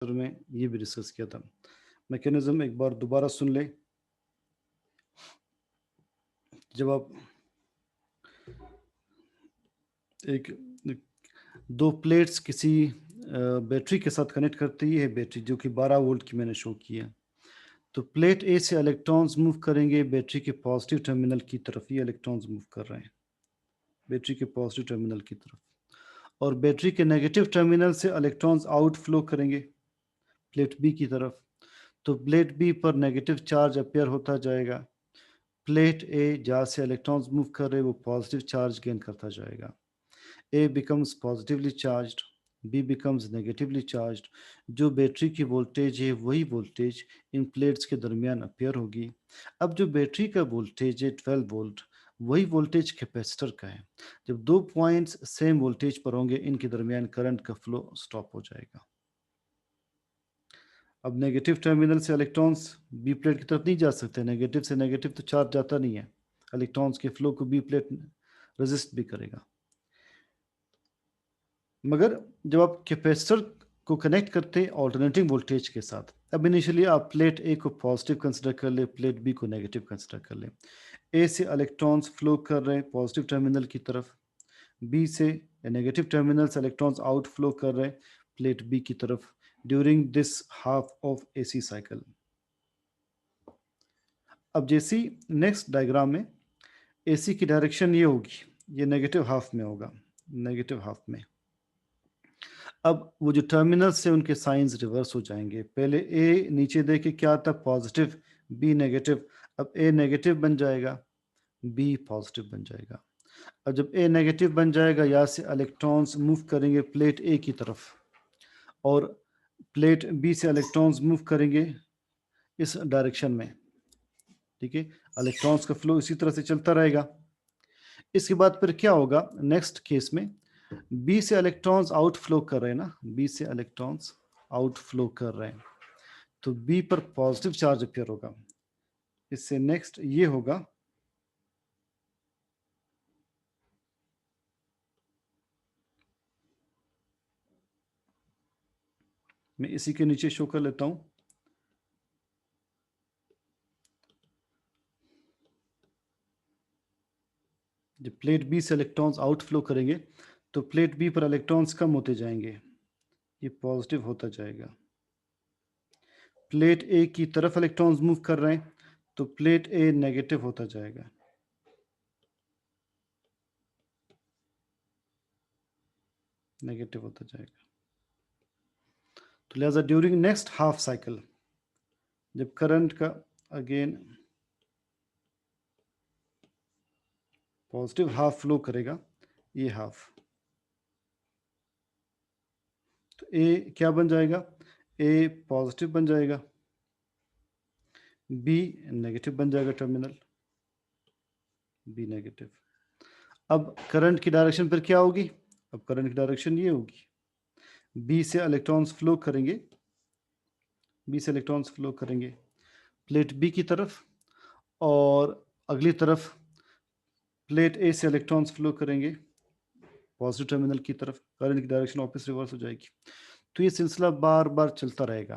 में ये भी डिस्कस किया था। मैकेनिज्म एक बार दोबारा सुन ले। जब आप एक 2 प्लेट्स किसी बैटरी के साथ कनेक्ट करती है, बैटरी जो कि 12 वोल्ट की मैंने शो की है। तो प्लेट ए से इलेक्ट्रॉन्स मूव करेंगे बैटरी के पॉजिटिव टर्मिनल की तरफ, ये इलेक्ट्रॉन्स मूव कर रहे हैं बैटरी के पॉजिटिव टर्मिनल की तरफ, और बैटरी के नेगेटिव टर्मिनल से इलेक्ट्रॉन्स आउट फ्लो करेंगे प्लेट बी की तरफ। तो प्लेट बी पर नेगेटिव चार्ज अपेयर होता जाएगा। प्लेट ए जहाँ से इलेक्ट्रॉन्स मूव कर रहे हैं वो पॉजिटिव चार्ज गेन करता जाएगा। A becomes positively charged, B becomes negatively charged. जो बैटरी की वोल्टेज है वही वोल्टेज इन प्लेट्स के दरमियान अपेयर होगी। अब जो बैटरी का वोल्टेज है 12 वोल्ट, वही वोल्टेज कैपेसिटर का है। जब 2 पॉइंट्स सेम वोल्टेज पर होंगे इनके दरमियान करंट का फ्लो स्टॉप हो जाएगा। अब नेगेटिव टर्मिनल से इलेक्ट्रॉन्स बी प्लेट की तरफ नहीं जा सकते, नेगेटिव से नेगेटिव तो चार्ज जाता नहीं है। इलेक्ट्रॉन्स के फ्लो को बी प्लेट रेजिस्ट भी करेगा। मगर जब आप कैपेसिटर को कनेक्ट करते हैं ऑल्टरनेटिंग वोल्टेज के साथ, अब इनिशियली आप प्लेट ए को पॉजिटिव कंसिडर कर ले, प्लेट बी को नेगेटिव कंसिडर कर ले। ए से इलेक्ट्रॉन्स फ्लो कर रहे हैं पॉजिटिव टर्मिनल की तरफ, बी से नेगेटिव टर्मिनल से इलेक्ट्रॉन्स आउट फ्लो कर रहे हैं प्लेट बी की तरफ during this half of AC cycle. अब जैसी नेक्स्ट डायग्राम में एसी की डायरेक्शन ये होगी, ये नेगेटिव हाफ में होगा, नेगेटिव हाफ में। अब वो जो टर्मिनल्स से उनके साइंस रिवर्स हो जाएंगे। पहले ए नीचे देखे क्या था, पॉजिटिव, बी नेगेटिव। अब ए नेगेटिव बन जाएगा, बी पॉजिटिव बन जाएगा। अब जब ए नेगेटिव बन जाएगा यहाँ से इलेक्ट्रॉन्स मूव करेंगे प्लेट ए की तरफ, और प्लेट बी से इलेक्ट्रॉन्स मूव करेंगे इस डायरेक्शन में। ठीक है, इलेक्ट्रॉन्स का फ्लो इसी तरह से चलता रहेगा। इसके बाद फिर क्या होगा नेक्स्ट केस में, बी से इलेक्ट्रॉन्स आउट फ्लो कर रहे हैं ना, बी से इलेक्ट्रॉन्स आउट फ्लो कर रहे हैं, तो बी पर पॉजिटिव चार्ज अपियर होगा। इससे नेक्स्ट ये होगा, मैं इसी के नीचे शो कर लेता हूं। जब प्लेट बी से इलेक्ट्रॉन्स आउट फ्लो करेंगे तो प्लेट बी पर इलेक्ट्रॉन्स कम होते जाएंगे, ये पॉजिटिव होता जाएगा। प्लेट ए की तरफ इलेक्ट्रॉन्स मूव कर रहे हैं तो प्लेट ए नेगेटिव होता जाएगा। नेगेटिव होता जाएगा। तो लिहाजा ड्यूरिंग नेक्स्ट हाफ साइकिल जब करंट का अगेन पॉजिटिव हाफ फ्लो करेगा, ये हाफ, तो ए क्या बन जाएगा, ए पॉजिटिव बन जाएगा, बी नेगेटिव बन जाएगा, टर्मिनल बी नेगेटिव। अब करंट की डायरेक्शन फिर क्या होगी, अब करंट की डायरेक्शन ये होगी, बी से इलेक्ट्रॉन्स फ्लो करेंगे, बी से इलेक्ट्रॉन्स फ्लो करेंगे प्लेट बी की तरफ, और अगली तरफ प्लेट ए से इलेक्ट्रॉन्स फ्लो करेंगे पॉजिटिव टर्मिनल की तरफ। करंट की डायरेक्शन वापस रिवर्स हो जाएगी। तो ये सिलसिला बार बार चलता रहेगा।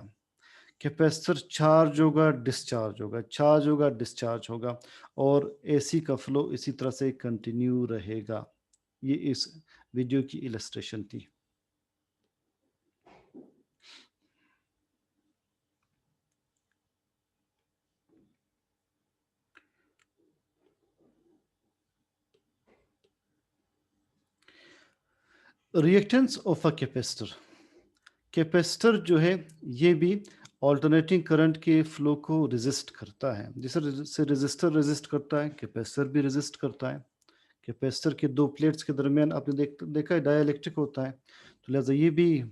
कैपेसिटर चार्ज होगा, डिस्चार्ज होगा, चार्ज होगा, डिस्चार्ज होगा, और एसी का फ्लो इसी तरह से कंटिन्यू रहेगा। ये इस वीडियो की इलस्ट्रेशन थी। Reactance of a capacitor, capacitor जो है ये भी ऑल्टरनेटिंग करंट के फ्लो को रेजिस्ट करता है। जैसे रेजिस्टर रेजिस्ट करता है, कैपेसिटर भी रेजिस्ट करता है। कैपेसिटर के 2 प्लेट्स के दरमियान आपने देखा है डाइलेक्ट्रिक होता है, तो लिहाजा ये भी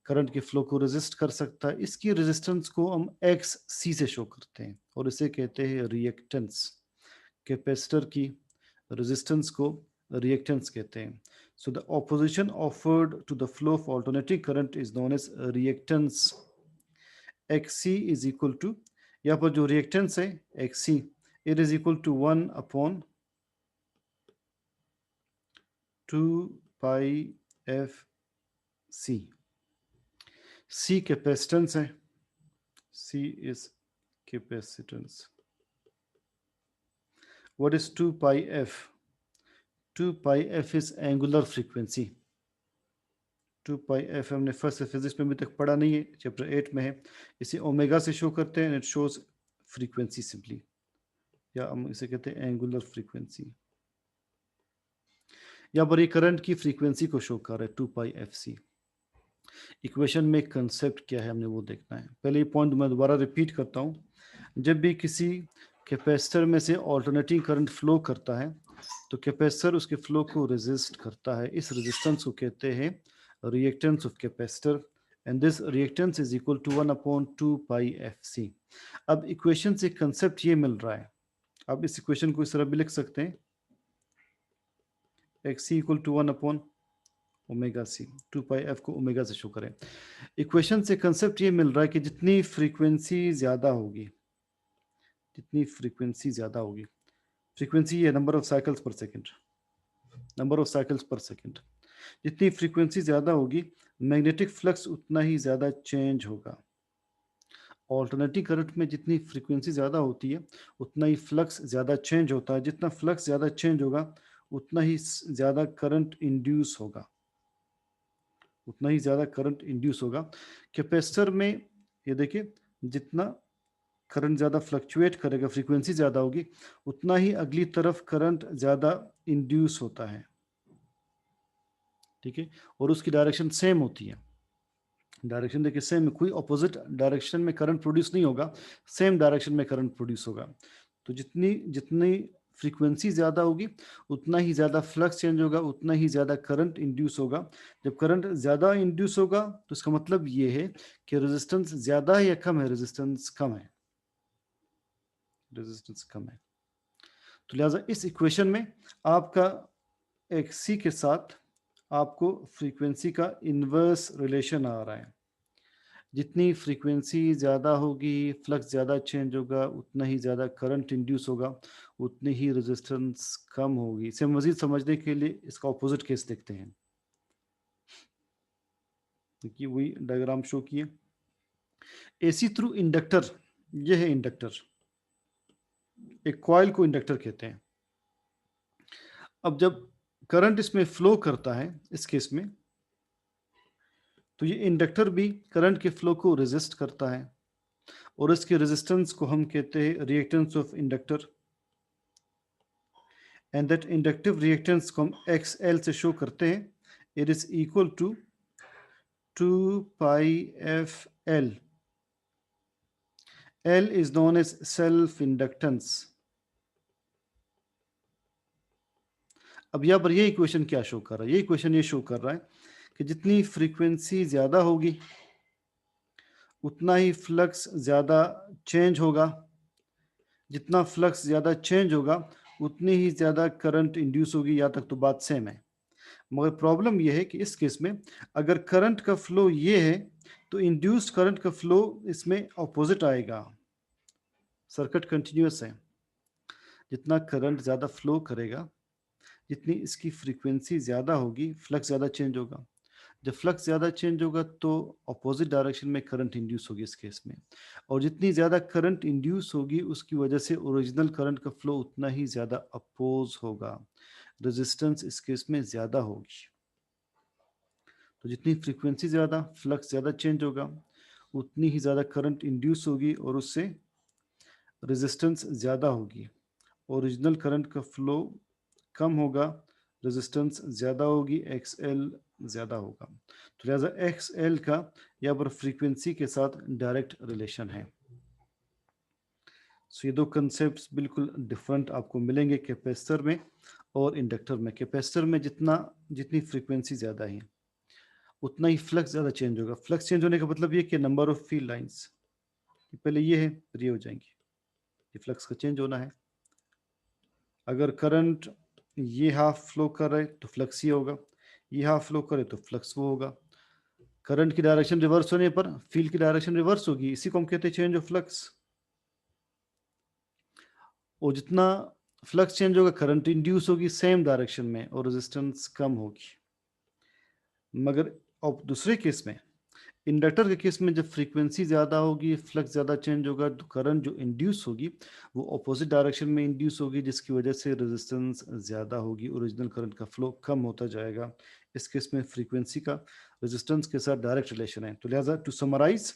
करंट के फ्लो को रेजिस्ट कर सकता है। इसकी रेजिस्टेंस को हम एक्स सी से शो करते हैं और इसे कहते हैं रिएक्टेंस। कैपेसिटर की रेजिस्टेंस को रिएक्टेंस कहते हैं। So the opposition offered to the flow of alternating current is known as reactance. X C is equal to, यहाँ पर जो रिएक्टेंस है X C, it is equal to 1/2 pi F C. C capacitance है, C is capacitance. What is 2 pi F? 2 pi F is angular frequency. 2 pi F हमने first से physics में अभी तक पढ़ा नहीं है, चैप्टर 8 में है। इसे ओमेगा से शो करते हैं, इट शोज फ्रीक्वेंसी सिंपली, या हम इसे कहते हैं एंगुलर फ्रीक्वेंसी। यहाँ पर ये करंट की फ्रीक्वेंसी को शो कर रहा है 2 पाई एफ सी। इक्वेशन में कंसेप्ट क्या है हमने वो देखना है। पहले ये पॉइंट मैं दोबारा रिपीट करता हूँ। जब भी किसी कैपेसिटर में से ऑल्टरनेटिंग करंट फ्लो करता है तो कैपेसिटर उसके फ्लो को रेजिस्ट करता है। इस रेजिस्टेंस को कहते हैं reactance of capacitor, and this reactance is equal to 1/2 pi F C. अब इक्वेशन से कंसेप्ट ये मिल रहा है। अब इस इक्वेशन को इस तरह भी लिख सकते हैं, X C equal to 1 omega C. 2 pi F को ओमेगा से शो करें। इक्वेशन से कंसेप्ट ये मिल रहा है कि जितनी फ्रीक्वेंसी ज़्यादा होगी, जितनी फ्रीक्वेंसी ज़्यादा होगी, फ्रीक्वेंसी ये नंबर ऑफ साइकिल्स पर सेकंड, नंबर ऑफ साइकिल्स पर सेकंड, जितनी फ्रीक्वेंसी ज़्यादा होगी मैग्नेटिक फ्लक्स उतना ही ज़्यादा चेंज होगा। ऑल्टरनेटिंग करंट में जितनी फ्रीक्वेंसी ज़्यादा होती है उतना ही फ्लक्स ज़्यादा चेंज होता है। जितना फ्लक्स ज़्यादा चेंज होगा उतना ही ज़्यादा करंट इंड्यूस होगा, उतना ही ज़्यादा करंट इंड्यूस होगा। कैपेसिटर में ये देखिए, जितना करंट ज़्यादा फ्लक्चुएट करेगा, फ्रीक्वेंसी ज़्यादा होगी, उतना ही अगली तरफ करंट ज़्यादा इंड्यूस होता है, ठीक है। और उसकी डायरेक्शन सेम होती है। डायरेक्शन देखिए सेम, कोई अपोजिट डायरेक्शन में करंट प्रोड्यूस नहीं होगा, सेम डायरेक्शन में करंट प्रोड्यूस होगा। तो जितनी जितनी फ्रीक्वेंसी ज़्यादा होगी उतना ही ज़्यादा फ्लक्स चेंज होगा, उतना ही ज़्यादा करंट इंड्यूस होगा। जब करंट ज़्यादा इंड्यूस होगा तो इसका मतलब ये है कि रेजिस्टेंस ज़्यादा है या कम है? रेजिस्टेंस कम है, रेजिस्टेंस कम है। तो लिहाजा इस इक्वेशन में आपका एक सी के साथ आपको फ्रीक्वेंसी का इन्वर्स रिलेशन आ रहा है। जितनी फ्रीक्वेंसी ज़्यादा होगी, फ्लक्स ज़्यादा चेंज होगा, उतना ही ज़्यादा करंट इंड्यूस होगा, उतनी ही रेजिस्टेंस कम होगी। इसे मज़ीद समझने के लिए इसका ऑपोजिट केस देखते हैं। देखिए वही डायग्राम शो किए। एसी थ्रू इंडक्टर, ये है इंडक्टर, एक कॉइल को इंडक्टर कहते हैं। अब जब करंट इसमें फ्लो करता है इस केस में, तो ये इंडक्टर भी करंट के फ्लो को रेजिस्ट करता है, और इसके रेजिस्टेंस को हम कहते हैं reactance of inductor, and that inductive reactance को हम XL से शो करते हैं। It is equal to 2 pi F L. L is known as self inductance। अब यहाँ पर ये इक्वेशन क्या शो कर रहा है? ये इक्वेशन ये शो कर रहा है कि जितनी फ्रीक्वेंसी ज़्यादा होगी उतना ही फ्लक्स ज़्यादा चेंज होगा, जितना फ्लक्स ज़्यादा चेंज होगा उतनी ही ज़्यादा करंट इंड्यूस होगी। यहाँ तक तो बात सेम है, मगर प्रॉब्लम यह है कि इस केस में अगर करंट का फ्लो ये है तो इंड्यूस्ड करंट का फ्लो इसमें अपोजिट आएगा। सर्किट कंटिन्यूअस है, जितना करंट ज़्यादा फ्लो करेगा, जितनी इसकी फ्रीक्वेंसी ज़्यादा होगी, फ्लक्स ज़्यादा चेंज होगा। जब फ्लक्स ज़्यादा चेंज होगा तो अपोजिट डायरेक्शन में करंट इंड्यूस होगी इस केस में, और जितनी ज़्यादा करंट इंड्यूस होगी उसकी वजह से ओरिजिनल करंट का फ्लो उतना ही ज़्यादा अपोज होगा, रेजिस्टेंस इस केस में ज़्यादा होगी। तो जितनी फ्रीक्वेंसी ज़्यादा, फ्लक्स ज़्यादा चेंज होगा, उतनी ही ज़्यादा करंट इंड्यूस होगी और उससे रेजिस्टेंस ज़्यादा होगी। ओरिजिनल करंट का फ्लो कम होगा, रेजिस्टेंस ज़्यादा होगी, XL ज़्यादा होगा। तो लिहाजा XL का यहाँ पर फ्रीक्वेंसी के साथ डायरेक्ट रिलेशन है। सो ये दो कंसेप्ट बिल्कुल डिफरेंट आपको मिलेंगे कैपेसिटर में और इंडक्टर में। कैपेसिटर में जितनी फ्रीक्वेंसी ज़्यादा है उतना ही फ्लक्स ज़्यादा चेंज होगा। फ्लक्स चेंज होने का मतलब ये कि नंबर ऑफ फील्ड लाइंस, पहले ये है फिर ये हो जाएंगी, ये फ्लक्स का चेंज होना है। अगर करंट ये हाफ फ्लो कर रहा है तो फ्लक्स ये होगा, ये हाफ फ्लो करे तो फ्लक्स वो होगा। करंट की डायरेक्शन रिवर्स होने पर फील्ड की डायरेक्शन रिवर्स होगी, इसी को हम कहते हैं चेंज ऑफ फ्लक्स। और जितना फ्लक्स चेंज होगा करंट इंड्यूस होगी सेम डायरेक्शन में और रेजिस्टेंस कम होगी। मगर अब दूसरे केस में इंडक्टर के केस में जब फ्रीक्वेंसी ज़्यादा होगी, फ्लक्स ज़्यादा चेंज होगा, तो करंट जो इंड्यूस होगी वो अपोजिट डायरेक्शन में इंड्यूस होगी, जिसकी वजह से रेजिस्टेंस ज़्यादा होगी, ओरिजिनल करंट का फ्लो कम होता जाएगा। इस केस में फ्रीक्वेंसी का रेजिस्टेंस के साथ डायरेक्ट रिलेशन है। तो लिहाजा टू समराइज,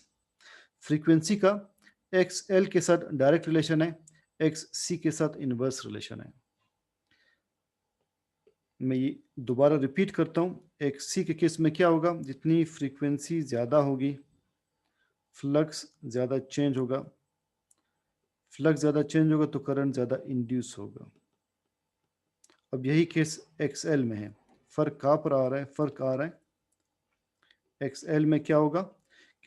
फ्रीक्वेंसी का एक्स एल के साथ डायरेक्ट रिलेशन है, एक्स सी के साथ इनवर्स रिलेशन है। मैं ये दोबारा रिपीट करता हूँ, एक्स सी के केस में क्या होगा, जितनी फ्रीक्वेंसी ज़्यादा होगी फ्लक्स ज़्यादा चेंज होगा, फ्लक्स ज़्यादा चेंज होगा तो करंट ज़्यादा इंड्यूस होगा। अब यही केस एक्स एल में है। फ़र्क कहाँ पर आ रहा है? फ़र्क आ रहा है एक्स एल में क्या होगा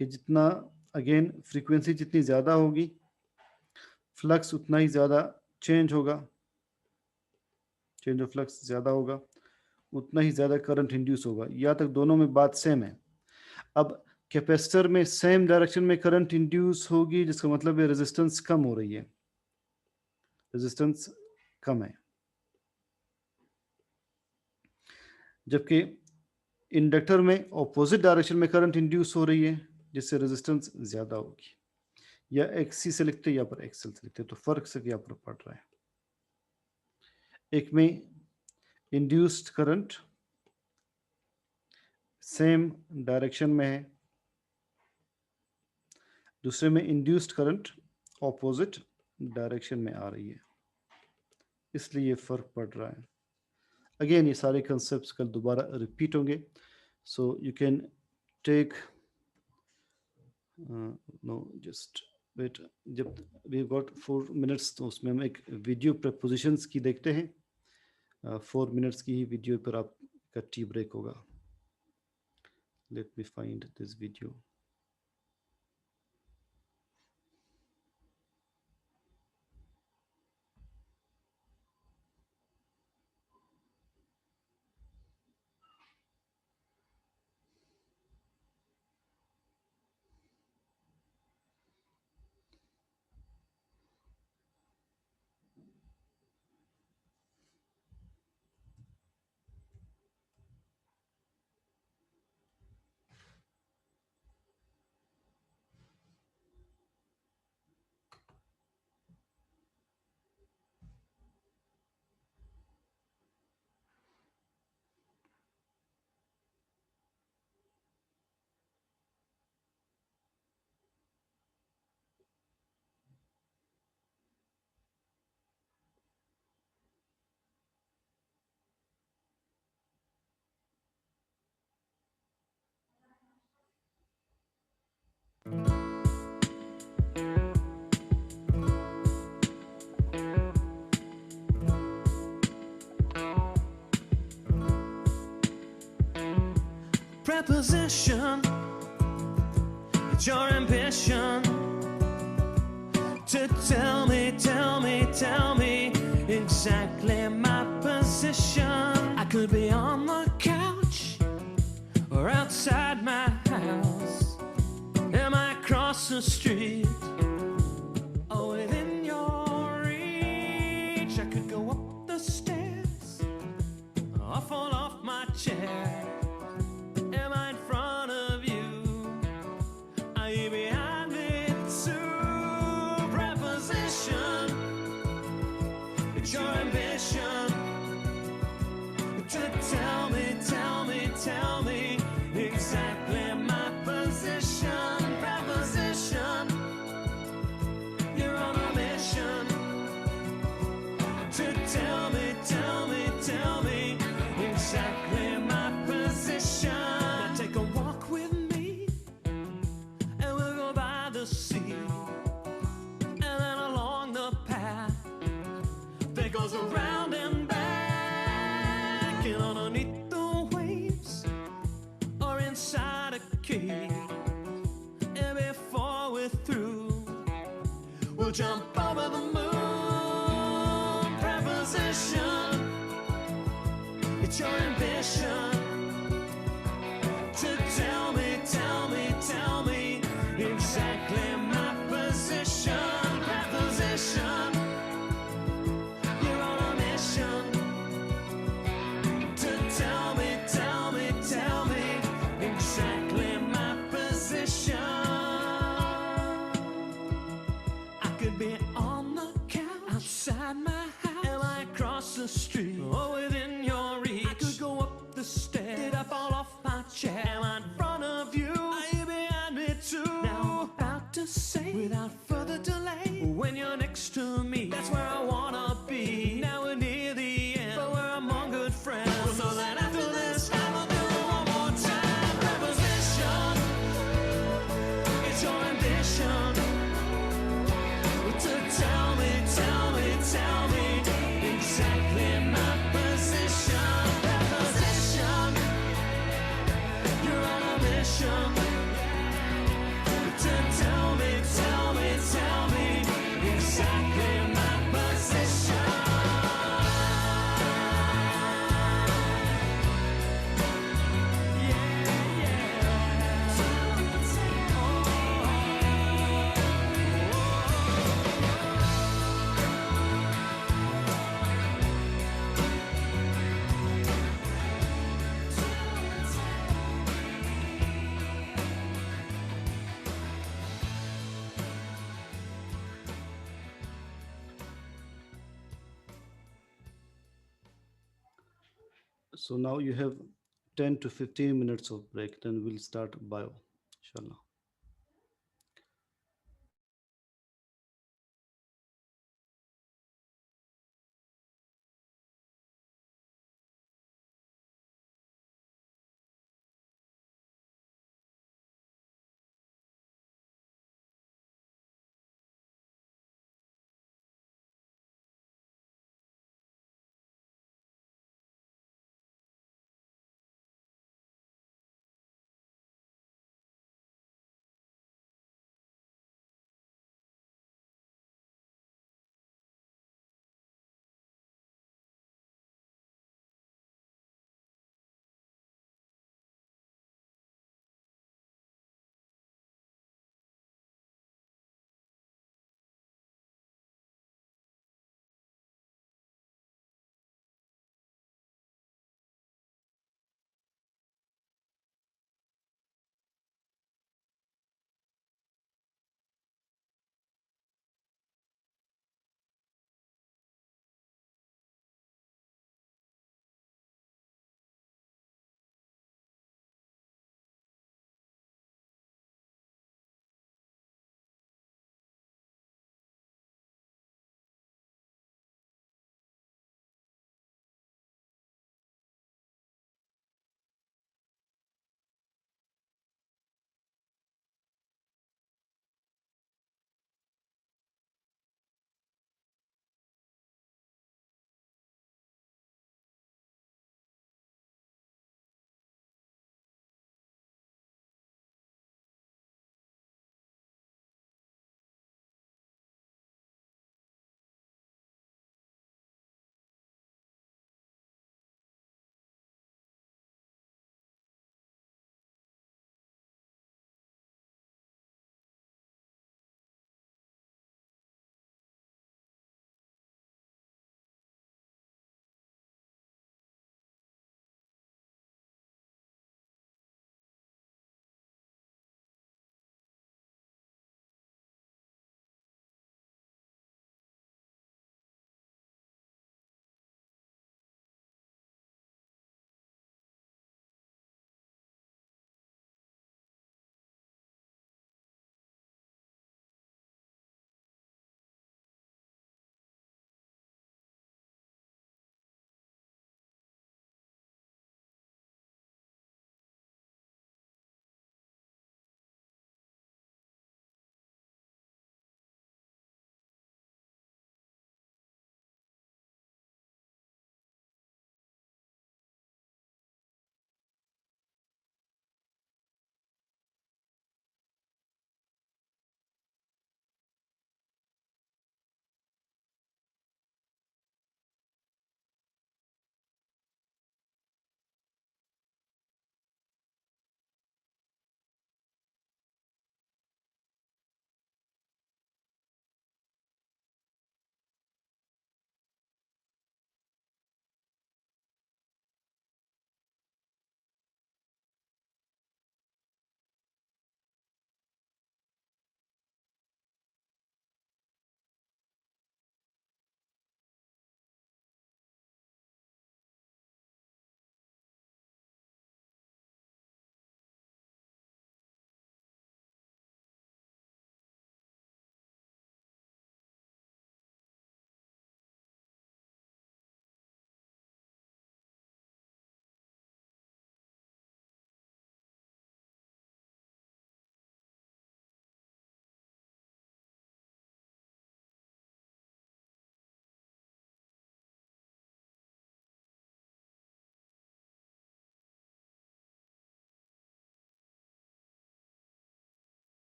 कि जितना अगेन फ्रीक्वेंसी जितनी ज़्यादा होगी फ्लक्स उतना ही ज़्यादा चेंज होगा, चेंज ऑफ फ्लक्स ज़्यादा होगा, उतना ही ज़्यादा करंट इंड्यूस होगा। यहाँ तक दोनों में बात सेम है। अब कैपेसिटर में सेम डायरेक्शन में करंट इंड्यूस होगी, जिसका मतलब है रेजिस्टेंस कम हो रही है, रेजिस्टेंस कम है, जबकि इंडक्टर में ऑपोजिट डायरेक्शन में करंट इंड्यूस हो रही है, जिससे रेजिस्टेंस ज़्यादा होगी। या एक्सी से लिखते या पर एक्सएल से लिखते, तो फर्क से क्या पर पड़ रहा है। एक में इंड्यूस्ड करंट सेम डायरेक्शन में है, दूसरे में इंड्यूस्ड करंट ऑपोजिट डायरेक्शन में आ रही है, इसलिए ये फ़र्क पड़ रहा है। अगेन ये सारे कंसेप्ट्स कल दोबारा रिपीट होंगे, so you can take no just wait, जब वी गॉट 4 मिनट्स तो उसमें हम एक वीडियो प्रपोजिशंस की देखते हैं। 4 मिनट्स की ही वीडियो पर आपका टी ब्रेक होगा। Let me find this video. Preposition, it's your ambition to tell me exactly my position. I could be on the couch or outside my house. Am I across the street or within your reach? I could go up the stairs or fall off my chair. Am I in front of you? Are you behind me too? Preposition, it's your ambition to tell me exactly my position. Preposition, you're on a mission to tell me exactly my position. Now take a walk with me and we'll go by the sea, and then along the path that goes around and back, and underneath the waves or inside a cave. And before we're through, we'll jump over the moon. Preposition, it's your ambition to tell me exactly my position. Preposition, you're on a mission to tell me exactly my position. the street or within your reach. I could go up the stairs. Did I fall off my chair? Am I in front of you? Are you behind me too? Now I'm about to say, without further delay, when you're next to me, that's where I wanna be. Now we're near the end, but we're among good friends. So then after this, I will do it one more time. Preposition, it's your ambition to tell me exactly my position. Preposition, you're on a mission to tell me exactly my position. So now you have 10 to 15 minutes of break, then we'll start bio, inshallah.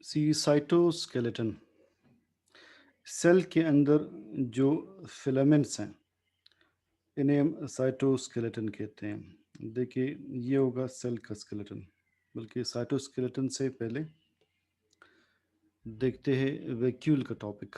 C cytoskeleton, cell के अंदर जो filaments हैं इन्हें हम cytoskeleton कहते हैं। देखिए ये होगा सेल का स्केलेटन, बल्कि साइटोस्केलेटन से पहले देखते हैं वैक्यूल का टॉपिक।